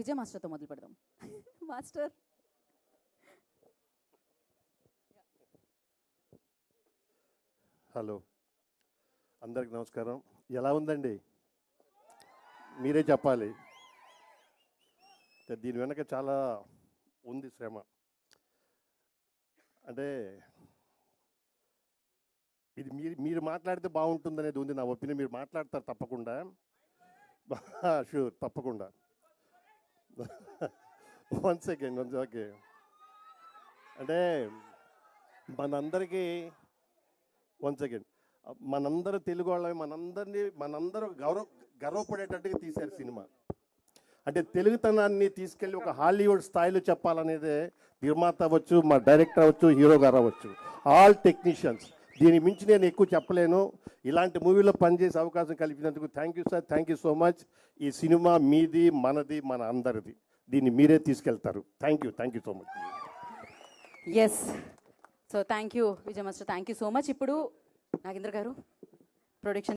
విజయ్ మాస్టర్తో మొదలు పెడదాం. Master. Hello, అందరికి నమస్కారం. ఎలా ఉందండి? మీరే చెప్పాలి. దీని వెనక చాలా ఉంది శ్రమ. అంటే ఇది మీరు మాట్లాడితే బాగుంటుందనేది ఉంది నా ఒపీనియన్. మీరు మాట్లాడతారు తప్పకుండా. షూర్, తప్పకుండా. One second. ఓకే. అంటే మనందరికీ వన్ సెకండ్, మనందరూ తెలుగు వాళ్ళని మనందరూ గర్వపడేటట్టుగా తీశారు సినిమా. అంటే తెలుగుతనాన్ని తీసుకెళ్ళి ఒక హాలీవుడ్ స్థాయిలో చెప్పాలనేదే నిర్మాత అవ్వచ్చు, మా డైరెక్టర్ అవ్వచ్చు, హీరో గారు అవ్వచ్చు, ఆల్ టెక్నీషియన్స్. దీని మించి నేను ఎక్కువ చెప్పలేను. ఇలాంటి మూవీలో పనిచేసే అవకాశం కల్పించినందుకు thank you sir, thank you so much. ఈ సినిమా మీది, మనది, మన అందరిది. దీన్ని మీరే తీసుకెళ్తారు. Thank you so much. Yes. So thank you Vijay master, thank you so much. ఇప్పుడు నాగేంద్ర గారు, ప్రొడక్షన్